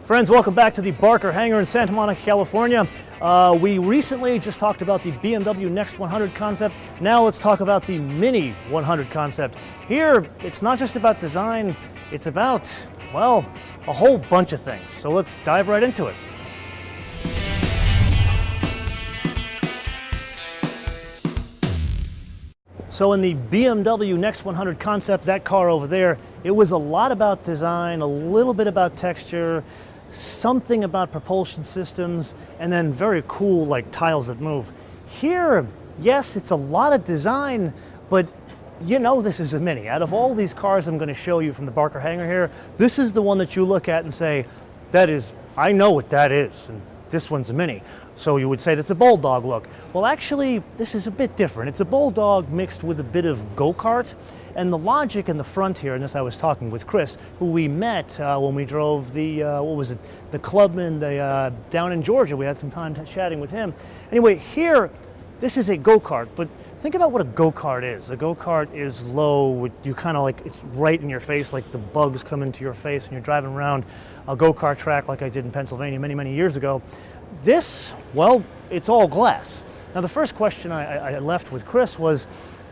Friends, welcome back to the Barker Hangar in Santa Monica, California. We recently just talked about the BMW Next 100 concept. Now let's talk about the Mini 100 concept. Here, it's not just about design, it's about, well, a whole bunch of things. So let's dive right into it. So in the BMW Next 100 concept, that car over there, it was a lot about design, a little bit about texture, something about propulsion systems, and then very cool like tiles that move. Here, yes, it's a lot of design, but you know this is a Mini. Out of all these cars I'm going to show you from the Barker Hangar here, this is the one that you look at and say, that is, I know what that is, and this one's a Mini. So you would say that's a Bulldog look. Well, actually, this is a bit different. It's a Bulldog mixed with a bit of go-kart. And the logic in the front here, and this I was talking with Chris, who we met when we drove the, the Clubman down in Georgia. We had some time chatting with him. Anyway, here, this is a go-kart, but think about what a go-kart is. A go-kart is low, you kind of like, it's right in your face, like the bugs come into your face and you're driving around a go-kart track like I did in Pennsylvania many, many years ago. This, well, it's all glass. Now the first question I left with Chris was,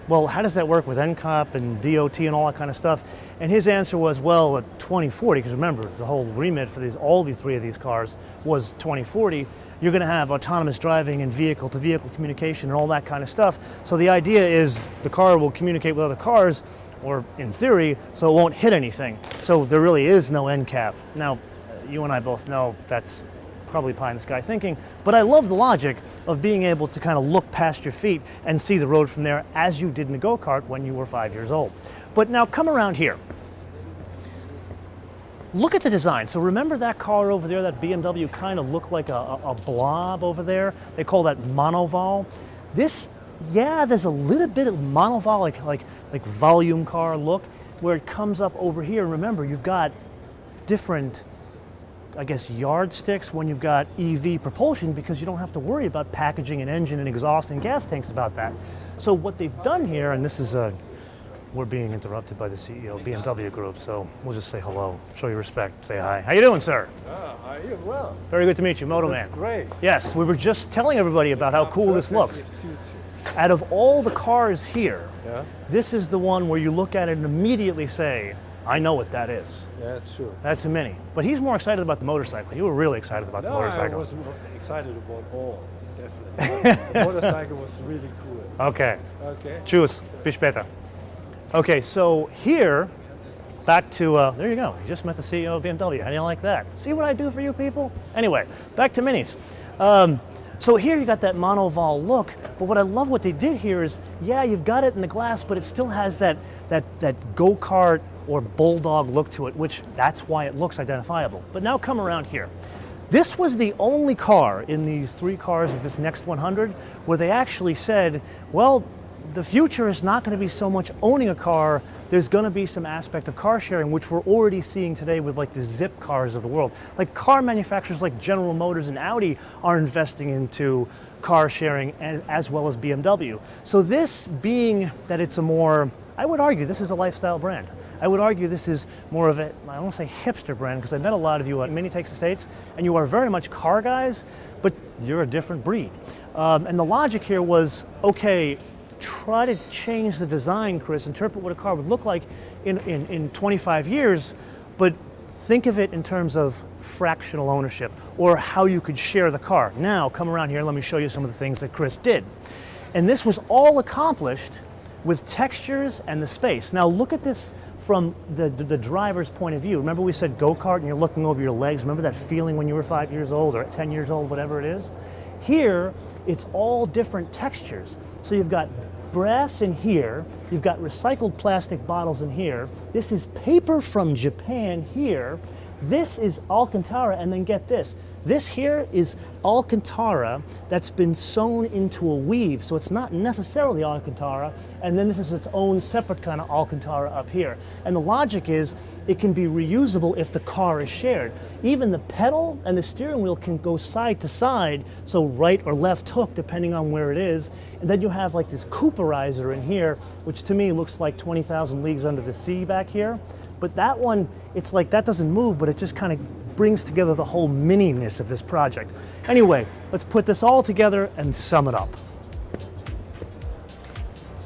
well, how does that work with NCOP and DOT and all that kind of stuff? And his answer was, well, at 2040, because remember, the whole remit for all the three of these cars was 2040, you're going to have autonomous driving and vehicle-to-vehicle communication and all that kind of stuff. So the idea is the car will communicate with other cars, or in theory, so it won't hit anything. So there really is no NCAP. Now, you and I both know that's probably pie in the sky thinking, but I love the logic of being able to kind of look past your feet and see the road from there as you did in a go-kart when you were 5 years old. But now come around here. Look at the design. So remember that car over there, that BMW kind of looked like a blob over there? They call that monoval. This, yeah, there's a little bit of monoval, like volume car look, where it comes up over here. Remember, you've got different, I guess, yardsticks when you've got EV propulsion, because you don't have to worry about packaging an engine and exhaust and gas tanks about that. So what they've done here, and this is we're being interrupted by the CEO of BMW Group, so we'll just say hello, show you respect, say hi. How you doing, sir? How are you? Well. Very good to meet you, Moto Man. That's great. Yes, we were just telling everybody about how cool this looks. It suits you. Out of all the cars here, Yeah? this is the one where you look at it and immediately say, I know what that is. Yeah, true. That's a Mini. But he's more excited about the motorcycle. You were really excited about the motorcycle. I was more excited about all, definitely. The motorcycle was really cool. Okay. Okay. Tschüss. Bis später. Okay, so here, back to, there you go. You just met the CEO of BMW. How do you like that? See what I do for you people? Anyway, back to Minis. So here you got that monoval look, but what I love what they did here is, yeah, you've got it in the glass, but it still has that go-kart or Bulldog look to it, which that's why it looks identifiable. But now come around here. This was the only car in these three cars of this Next 100 where they actually said, well, the future is not going to be so much owning a car, there's going to be some aspect of car sharing, which we're already seeing today with like the Zip cars of the world. Like car manufacturers like General Motors and Audi are investing into car sharing as well as BMW. So this being that it's a more, I would argue this is a lifestyle brand. I would argue this is more of a, I don't want to say hipster brand, because I've met a lot of you at Mini Takes the States, and you are very much car guys, but you're a different breed. And the logic here was, okay, try to change the design, Chris, interpret what a car would look like in 25 years, but think of it in terms of fractional ownership, or how you could share the car. Now, come around here, let me show you some of the things that Chris did. And this was all accomplished with textures and the space. Now look at this from the driver's point of view. Remember we said go-kart and you're looking over your legs? Remember that feeling when you were 5 years old or 10 years old, whatever it is? Here, it's all different textures. So you've got brass in here, you've got recycled plastic bottles in here, this is paper from Japan here, this is Alcantara, and then get this. This here is Alcantara that's been sewn into a weave, so it's not necessarily Alcantara, and then this is its own separate kind of Alcantara up here. And the logic is it can be reusable if the car is shared. Even the pedal and the steering wheel can go side to side, so right or left hook depending on where it is. And then you have like this Cooperizer in here, which to me looks like 20,000 Leagues Under the Sea back here. But that one, it's like that doesn't move, but it just kind of brings together the whole mininess of this project. Anyway, let's put this all together and sum it up.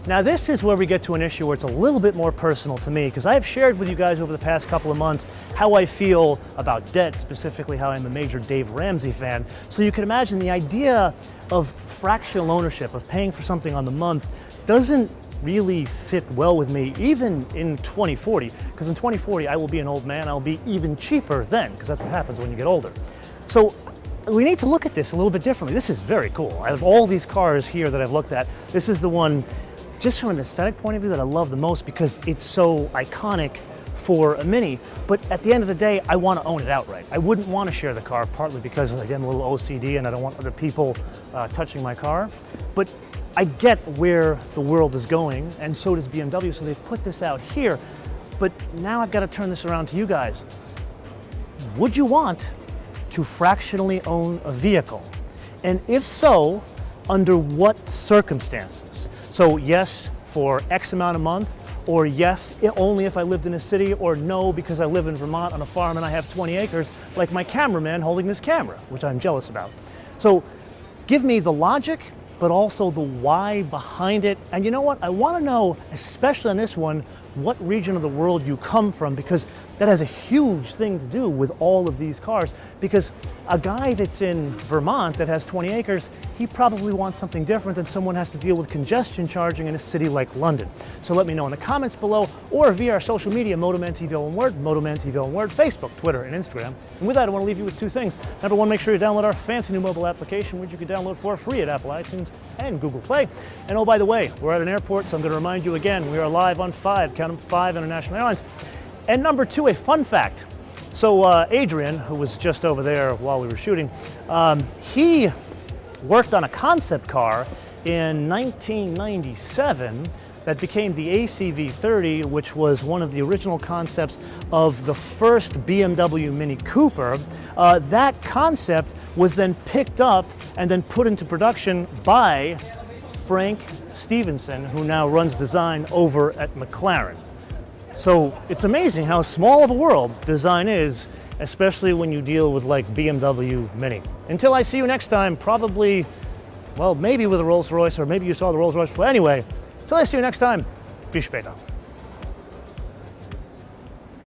Now this is where we get to an issue where it's a little bit more personal to me, because I have shared with you guys over the past couple of months how I feel about debt, specifically how I'm a major Dave Ramsey fan. So you can imagine the idea of fractional ownership, of paying for something on the month, doesn't really sit well with me, even in 2040, because in 2040 I will be an old man. I'll be even cheaper then, because that's what happens when you get older. So we need to look at this a little bit differently. This is very cool. I have all these cars here that I've looked at. This is the one, just from an aesthetic point of view, that I love the most because it's so iconic for a Mini. But at the end of the day, I want to own it outright. I wouldn't want to share the car, partly because again, I'm a little OCD and I don't want other people touching my car. But I get where the world is going, and so does BMW, so they've put this out here. But now I've got to turn this around to you guys. Would you want to fractionally own a vehicle? And if so, under what circumstances? So yes, for X amount a month, or yes, only if I lived in a city, or no, because I live in Vermont on a farm and I have 20 acres, like my cameraman holding this camera, which I'm jealous about. So give me the logic, but also the why behind it. And you know what? I want to know, especially on this one, what region of the world you come from, because that has a huge thing to do with all of these cars. Because a guy that's in Vermont that has 20 acres, he probably wants something different than someone has to deal with congestion charging in a city like London. So let me know in the comments below, or via our social media, MotoMan TV all one word, MotoMan TV all one word, Facebook, Twitter, and Instagram. And with that, I want to leave you with two things. Number one, make sure you download our fancy new mobile application, which you can download for free at Apple iTunes and Google Play. And oh, by the way, we're at an airport, so I'm going to remind you again, we are live on 5 international airlines. And number two, a fun fact. So Adrian, who was just over there while we were shooting, he worked on a concept car in 1997 that became the ACV30, which was one of the original concepts of the first BMW Mini Cooper. That concept was then picked up and then put into production by Frank Stevenson, who now runs design over at McLaren. So it's amazing how small of a world design is, especially when you deal with like BMW Mini. Until I see you next time, probably, well, maybe with a Rolls Royce, or maybe you saw the Rolls Royce before. Anyway, until I see you next time, bis später.